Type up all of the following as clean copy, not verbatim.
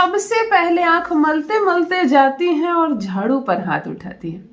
सबसे पहले आंख मलते मलते जाती हैं और झाड़ू पर हाथ उठाती हैं।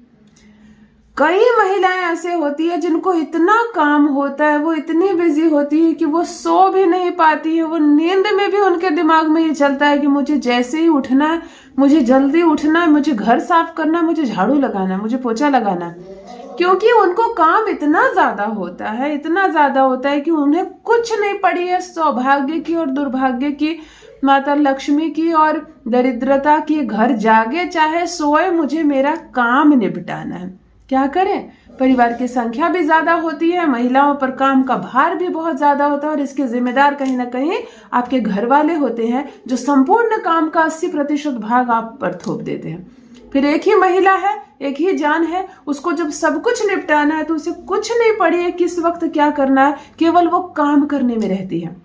कई महिलाएं ऐसे होती है जिनको इतना काम होता है, वो इतनी बिजी होती है कि वो सो भी नहीं पाती है। वो नींद में भी उनके दिमाग में ये चलता है कि मुझे जैसे ही उठना है, मुझे जल्दी उठना है, मुझे घर साफ करना है, मुझे झाड़ू लगाना है, मुझे पोछा लगाना है। क्योंकि उनको काम इतना ज्यादा होता है, इतना ज्यादा होता है कि उन्हें कुछ नहीं पड़ी है सौभाग्य की और दुर्भाग्य की, माता लक्ष्मी की और दरिद्रता की। घर जागे चाहे सोए, मुझे मेरा काम निपटाना है। क्या करें, परिवार की संख्या भी ज्यादा होती है, महिलाओं पर काम का भार भी बहुत ज्यादा होता है और इसके जिम्मेदार कहीं ना कहीं आपके घर वाले होते हैं, जो संपूर्ण काम का 80% भाग आप पर थोप देते हैं। फिर एक ही महिला है, एक ही जान है, उसको जब सब कुछ निपटाना है तो उसे कुछ नहीं पड़ी है किस वक्त क्या करना है, केवल वो काम करने में रहती है।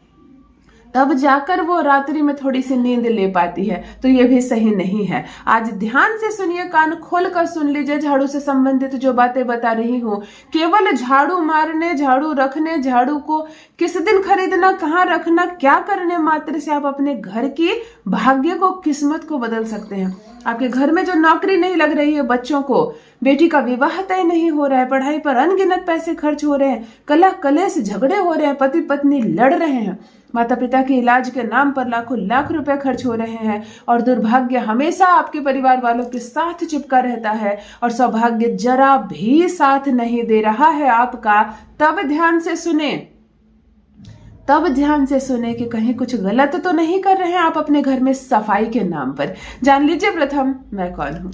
तब जाकर वो रात्रि में थोड़ी सी नींद ले पाती है, तो ये भी सही नहीं है। आज ध्यान से सुनिए, कान खोल कर सुन लीजिए। झाड़ू से संबंधित जो बातें बता रही हूँ, केवल झाड़ू मारने, झाड़ू रखने, झाड़ू को किस दिन खरीदना, कहाँ रखना, क्या करने मात्र से आप अपने घर की भाग्य को, किस्मत को बदल सकते हैं। आपके घर में जो नौकरी नहीं लग रही है, बच्चों को, बेटी का विवाह तय नहीं हो रहा है, पढ़ाई पर अनगिनत पैसे खर्च हो रहे हैं, कलह कलेश झगड़े हो रहे हैं, पति पत्नी लड़ रहे हैं, माता पिता के इलाज के नाम पर लाखों लाख रुपए खर्च हो रहे हैं और दुर्भाग्य हमेशा आपके परिवार वालों के साथ चिपका रहता है और सौभाग्य जरा भी साथ नहीं दे रहा है आपका, तब ध्यान से सुने, तब ध्यान से सुने कि कहीं कुछ गलत तो नहीं कर रहे हैं आप अपने घर में सफाई के नाम पर। जान लीजिए प्रथम मैं कौन हूं।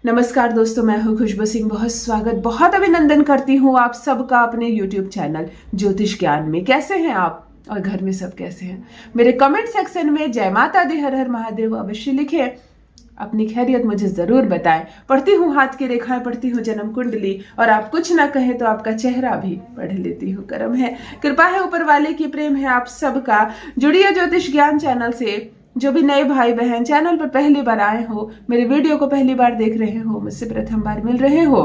नमस्कार दोस्तों, मैं हूं खुशबू सिंह। बहुत स्वागत, बहुत अभिनंदन करती हूं आप सबका अपने YouTube चैनल ज्योतिष ज्ञान में। कैसे हैं आप और घर में सब कैसे हैं? मेरे कमेंट सेक्शन में जय माता दी, हर हर महादेव अवश्य लिखें, अपनी खैरियत मुझे जरूर बताएं। पढ़ती हूँ हाथ की रेखाएं, पढ़ती हूँ जन्म कुंडली, और आप कुछ ना कहें तो आपका चेहरा भी पढ़ लेती हूँ। करम है, कृपा है ऊपर वाले की, प्रेम है आप सबका। जुड़िए ज्योतिष ज्ञान चैनल से। जो भी नए भाई बहन चैनल पर पहली बार आए हो, मेरे वीडियो को पहली बार देख रहे हो, मुझसे प्रथम बार मिल रहे हो,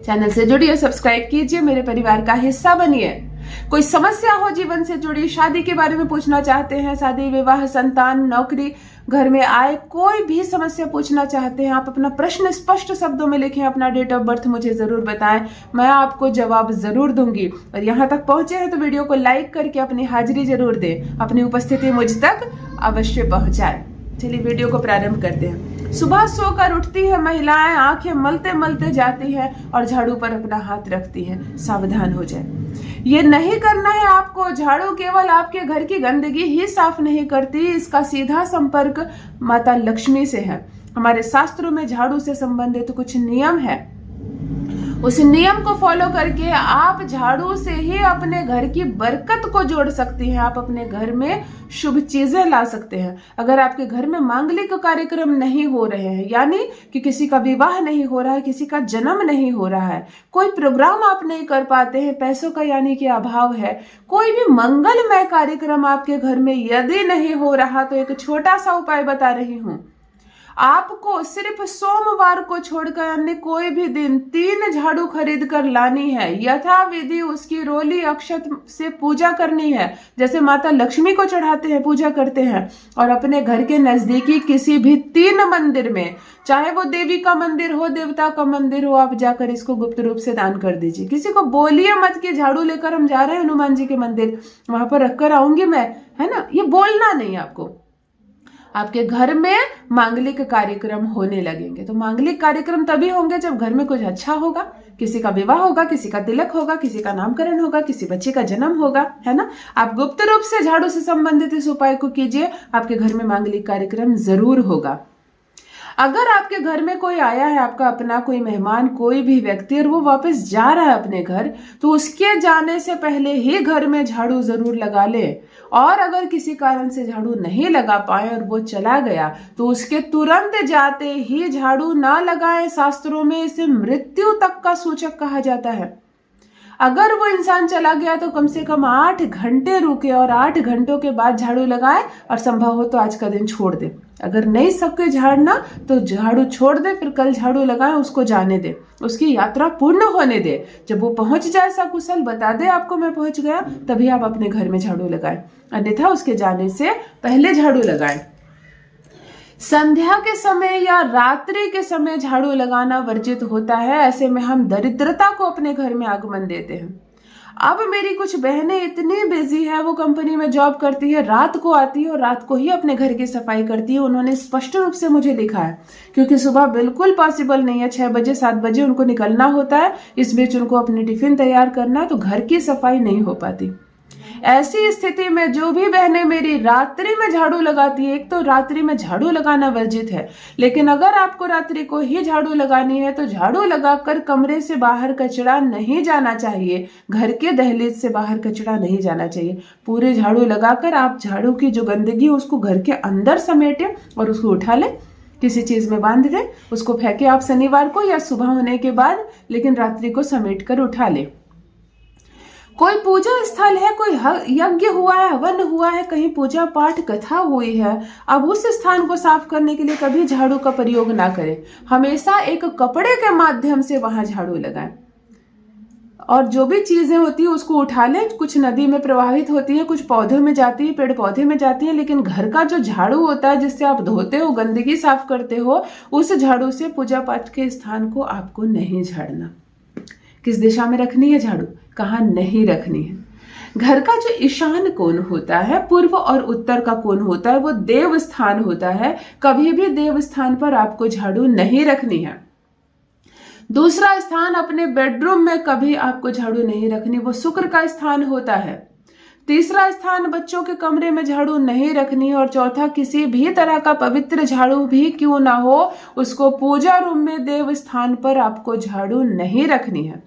चैनल से जुड़िए, सब्सक्राइब कीजिए, मेरे परिवार का हिस्सा बनिए। कोई समस्या हो जीवन से जुड़ी, शादी के बारे में पूछना चाहते हैं, शादी विवाह संतान नौकरी घर में आए, कोई भी समस्या पूछना चाहते हैं, आप अपना प्रश्न स्पष्ट शब्दों में लिखें, अपना डेट ऑफ बर्थ मुझे जरूर बताएं, मैं आपको जवाब जरूर दूंगी। और यहाँ तक पहुंचे हैं तो वीडियो को लाइक करके अपनी हाजिरी जरूर दें, अपनी उपस्थिति मुझ तक अवश्य पहुंचाएं। चलिए वीडियो को प्रारंभ करते हैं। सुबह सोकर उठती है महिलाएं, आंखें मलते मलते जाती है और झाड़ू पर अपना हाथ रखती है। सावधान हो जाए, ये नहीं करना है आपको। झाड़ू केवल आपके घर की गंदगी ही साफ नहीं करती, इसका सीधा संपर्क माता लक्ष्मी से है। हमारे शास्त्रों में झाड़ू से संबंधित कुछ नियम है, उस नियम को फॉलो करके आप झाड़ू से ही अपने घर की बरकत को जोड़ सकती हैं। आप अपने घर में शुभ चीजें ला सकते हैं। अगर आपके घर में मांगलिक कार्यक्रम नहीं हो रहे हैं, यानी कि किसी का विवाह नहीं हो रहा है, किसी का जन्म नहीं हो रहा है, कोई प्रोग्राम आप नहीं कर पाते हैं, पैसों का यानी कि अभाव है, कोई भी मंगलमय कार्यक्रम आपके घर में यदि नहीं हो रहा, तो एक छोटा सा उपाय बता रही हूं। आपको सिर्फ सोमवार को छोड़कर अन्य कोई भी दिन 3 झाड़ू खरीद कर लानी है। यथा विधि उसकी रोली अक्षत से पूजा करनी है, जैसे माता लक्ष्मी को चढ़ाते हैं, पूजा करते हैं। और अपने घर के नजदीकी किसी भी 3 मंदिर में, चाहे वो देवी का मंदिर हो, देवता का मंदिर हो, आप जाकर इसको गुप्त रूप से दान कर दीजिए। किसी को बोलिए मत कि झाड़ू लेकर हम जा रहे हैं हनुमान जी के मंदिर, वहां पर रखकर आऊंगी मैं, है ना, ये बोलना नहीं आपको। आपके घर में मांगलिक कार्यक्रम होने लगेंगे, तो मांगलिक कार्यक्रम तभी होंगे जब घर में कुछ अच्छा होगा, किसी का विवाह होगा, किसी का तिलक होगा, किसी का नामकरण होगा, किसी बच्चे का जन्म होगा, है ना। आप गुप्त रूप से झाड़ू से संबंधित इस उपाय को कीजिए, आपके घर में मांगलिक कार्यक्रम जरूर होगा। अगर आपके घर में कोई आया है, आपका अपना कोई मेहमान, कोई भी व्यक्ति, और वो वापस जा रहा है अपने घर, तो उसके जाने से पहले ही घर में झाड़ू जरूर लगा ले। और अगर किसी कारण से झाड़ू नहीं लगा पाए और वो चला गया, तो उसके तुरंत जाते ही झाड़ू ना लगाएं। शास्त्रों में इसे मृत्यु तक का सूचक कहा जाता है। अगर वो इंसान चला गया तो कम से कम 8 घंटे रुके और 8 घंटों के बाद झाड़ू लगाए, और संभव हो तो आज का दिन छोड़ दे। अगर नहीं सके झाड़ना तो झाड़ू छोड़ दे, फिर कल झाड़ू लगाए, उसको जाने दे, उसकी यात्रा पूर्ण होने दे। जब वो पहुंच जाए, सकुशल बता दे आपको मैं पहुंच गया, तभी आप अपने घर में झाड़ू लगाएं, अन्यथा उसके जाने से पहले झाड़ू लगाएं। संध्या के समय या रात्रि के समय झाड़ू लगाना वर्जित होता है। ऐसे में हम दरिद्रता को अपने घर में आगमन देते हैं। अब मेरी कुछ बहनें इतनी बिजी है, वो कंपनी में जॉब करती है, रात को आती है और रात को ही अपने घर की सफाई करती है। उन्होंने स्पष्ट रूप से मुझे लिखा है, क्योंकि सुबह बिल्कुल पॉसिबल नहीं है, 6 बजे 7 बजे उनको निकलना होता है, इस बीच उनको अपनी टिफिन तैयार करना है, तो घर की सफाई नहीं हो पाती। ऐसी स्थिति में जो भी बहनें मेरी रात्रि में झाड़ू लगाती है, एक तो रात्रि में झाड़ू लगाना वर्जित है, लेकिन अगर आपको रात्रि को ही झाड़ू लगानी है तो झाड़ू लगाकर कमरे से बाहर कचरा नहीं जाना चाहिए, घर के दहलीज से बाहर कचरा नहीं जाना चाहिए। पूरे झाड़ू लगाकर आप झाड़ू की जो गंदगी है उसको घर के अंदर समेटे और उसको उठा ले, किसी चीज में बांध दे, उसको फेंके आप शनिवार को या सुबह होने के बाद, लेकिन रात्रि को समेट कर उठा ले। कोई पूजा स्थल है, कोई यज्ञ हुआ है, हवन हुआ है, कहीं पूजा पाठ कथा हुई है, अब उस स्थान को साफ करने के लिए कभी झाड़ू का प्रयोग ना करें। हमेशा एक कपड़े के माध्यम से वहां झाड़ू लगाएं और जो भी चीजें होती है उसको उठा लें। कुछ नदी में प्रवाहित होती है, कुछ पौधों में जाती है, पेड़ पौधे में जाती है, लेकिन घर का जो झाड़ू होता है जिससे आप धोते हो, गंदगी साफ करते हो, उस झाड़ू से पूजा पाठ के स्थान को आपको नहीं झाड़ना। किस दिशा में रखनी है झाड़ू, कहाँ नहीं रखनी है। घर का जो ईशान कोण होता है, पूर्व और उत्तर का कोण होता है, वो देव स्थान होता है। कभी भी देव स्थान पर आपको झाड़ू नहीं रखनी है। दूसरा स्थान अपने बेडरूम में कभी आपको झाड़ू नहीं रखनी, वो शुक्र का स्थान होता है। तीसरा स्थान बच्चों के कमरे में झाड़ू नहीं रखनी, और चौथा किसी भी तरह का पवित्र झाड़ू भी क्यों ना हो, उसको पूजा रूम में देव स्थान पर आपको झाड़ू नहीं रखनी है।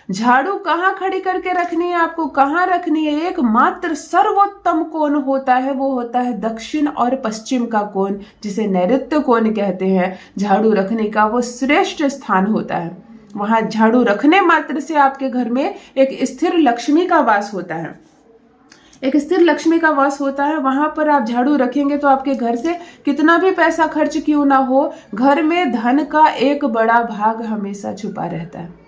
झाड़ू कहाँ खड़ी करके रखनी है, आपको कहाँ रखनी है, एकमात्र सर्वोत्तम कोण होता है, वो होता है दक्षिण और पश्चिम का कोण, जिसे नैऋत्य कोण कहते हैं। झाड़ू रखने का वो श्रेष्ठ स्थान होता है। वहां झाड़ू रखने मात्र से आपके घर में एक स्थिर लक्ष्मी का वास होता है, एक स्थिर लक्ष्मी का वास होता है। वहां पर आप झाड़ू रखेंगे तो आपके घर से कितना भी पैसा खर्च क्यों ना हो, घर में धन का एक बड़ा भाग हमेशा छुपा रहता है।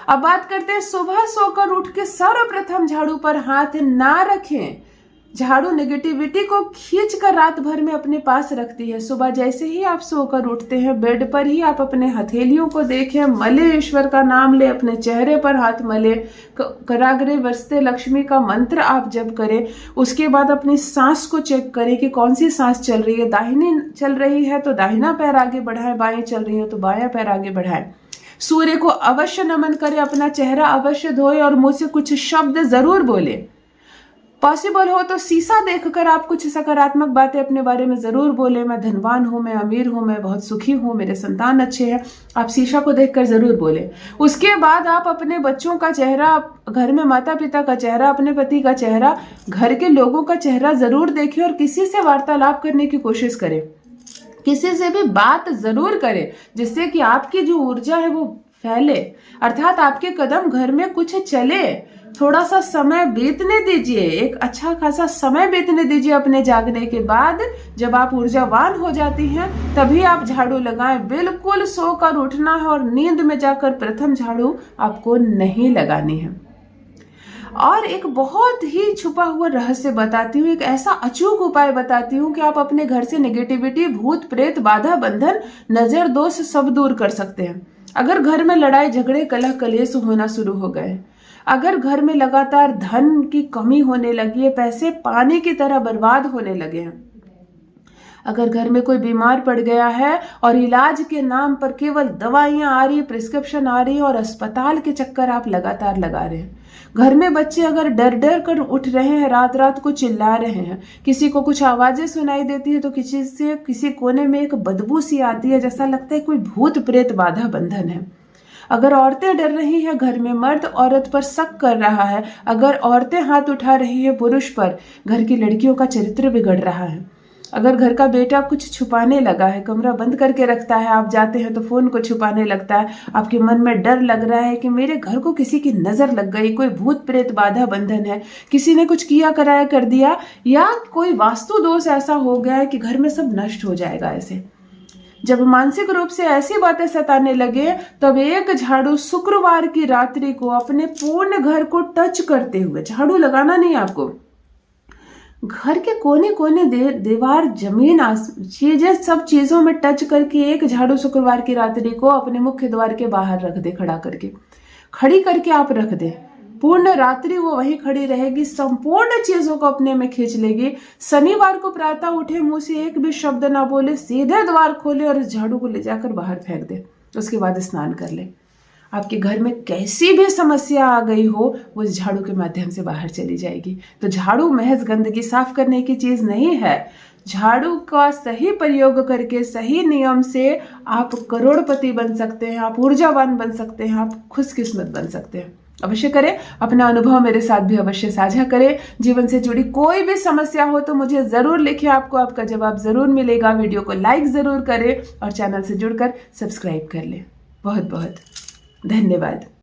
अब बात करते हैं, सुबह सोकर उठ के सर्वप्रथम झाड़ू पर हाथ ना रखें। झाड़ू नेगेटिविटी को खींच कर रात भर में अपने पास रखती है। सुबह जैसे ही आप सोकर उठते हैं, बेड पर ही आप अपने हथेलियों को देखें, मले, ईश्वर का नाम ले, अपने चेहरे पर हाथ मले, कराग्रे वरस्ते लक्ष्मी का मंत्र आप जप करें। उसके बाद अपनी सांस को चेक करें कि कौन सी सांस चल रही है। दाहिनी चल रही है तो दाहिना पैर आगे बढ़ाएं, बाएं चल रही है तो बायां पैर आगे बढ़ाएं। सूर्य को अवश्य नमन करें, अपना चेहरा अवश्य धोए और मुंह से कुछ शब्द जरूर बोले। पॉसिबल हो तो शीशा देखकर आप कुछ सकारात्मक बातें अपने बारे में जरूर बोले। मैं धनवान हूं, मैं अमीर हूं, मैं बहुत सुखी हूं, मेरे संतान अच्छे हैं। आप शीशा को देखकर जरूर बोले। उसके बाद आप अपने बच्चों का चेहरा, घर में माता पिता का चेहरा, अपने पति का चेहरा, घर के लोगों का चेहरा जरूर देखें और किसी से वार्तालाप करने की कोशिश करें। किसी से भी बात जरूर करें, जिससे कि आपकी जो ऊर्जा है वो फैले, अर्थात आपके कदम घर में कुछ चले। थोड़ा सा समय बीतने दीजिए, एक अच्छा खासा समय बीतने दीजिए अपने जागने के बाद। जब आप ऊर्जावान हो जाती हैं तभी आप झाड़ू लगाएं। बिल्कुल सोकर उठना है और नींद में जाकर प्रथम झाड़ू आपको नहीं लगानी है। और एक बहुत ही छुपा हुआ रहस्य बताती हूँ, एक ऐसा अचूक उपाय बताती हूँ कि आप अपने घर से नेगेटिविटी, भूत प्रेत, बाधा, बंधन, नजर, दोष सब दूर कर सकते हैं। अगर घर में लड़ाई झगड़े, कलह कलेश होना शुरू हो गए, अगर घर में लगातार धन की कमी होने लगी है, पैसे पानी की तरह बर्बाद होने लगे हैं, अगर घर में कोई बीमार पड़ गया है और इलाज के नाम पर केवल दवाइयां आ रही, प्रिस्क्रिप्शन आ रही और अस्पताल के चक्कर आप लगातार लगा रहे हैं, घर में बच्चे अगर डर डर कर उठ रहे हैं, रात रात को चिल्ला रहे हैं, किसी को कुछ आवाजें सुनाई देती है तो किसी कोने में एक बदबू सी आती है, जैसा लगता है कोई भूत प्रेत बाधा बंधन है। अगर औरतें डर रही हैं, घर में मर्द औरत पर शक कर रहा है, अगर औरतें हाथ उठा रही है पुरुष पर, घर की लड़कियों का चरित्र बिगड़ रहा है। अगर घर का बेटा कुछ छुपाने लगा है, कमरा बंद करके रखता है, आप जाते हैं तो फोन को छुपाने लगता है, आपके मन में डर लग रहा है कि मेरे घर को किसी की नजर लग गई, कोई भूत प्रेत बाधा बंधन है, किसी ने कुछ किया कराया कर दिया, या कोई वास्तु दोष ऐसा हो गया है कि घर में सब नष्ट हो जाएगा। ऐसे जब मानसिक रूप से ऐसी बातें सताने लगे, तब एक झाड़ू शुक्रवार की रात्रि को अपने पूर्ण घर को टच करते हुए, झाड़ू लगाना नहीं आपको, घर के कोने कोने दीवार जमीन चीजें सब चीजों में टच करके एक झाड़ू शुक्रवार की रात्रि को अपने मुख्य द्वार के बाहर रख दे, खड़ी करके आप रख दे। पूर्ण रात्रि वो वहीं खड़ी रहेगी, संपूर्ण चीजों को अपने में खींच लेगी। शनिवार को प्रातः उठे, मुंह से एक भी शब्द ना बोले, सीधे द्वार खोले और इस झाड़ू को ले जाकर बाहर फेंक दे। उसके बाद स्नान कर ले। आपके घर में कैसी भी समस्या आ गई हो, वो इस झाड़ू के माध्यम से बाहर चली जाएगी। तो झाड़ू महज गंदगी साफ करने की चीज नहीं है। झाड़ू का सही प्रयोग करके, सही नियम से आप करोड़पति बन सकते हैं, आप ऊर्जावान बन सकते हैं, आप खुशकिस्मत बन सकते हैं। अवश्य करें, अपना अनुभव मेरे साथ भी अवश्य साझा करें। जीवन से जुड़ी कोई भी समस्या हो तो मुझे जरूर लिखें, आपको आपका जवाब जरूर मिलेगा। वीडियो को लाइक जरूर करें और चैनल से जुड़कर सब्सक्राइब कर लें। बहुत बहुत धन्यवाद।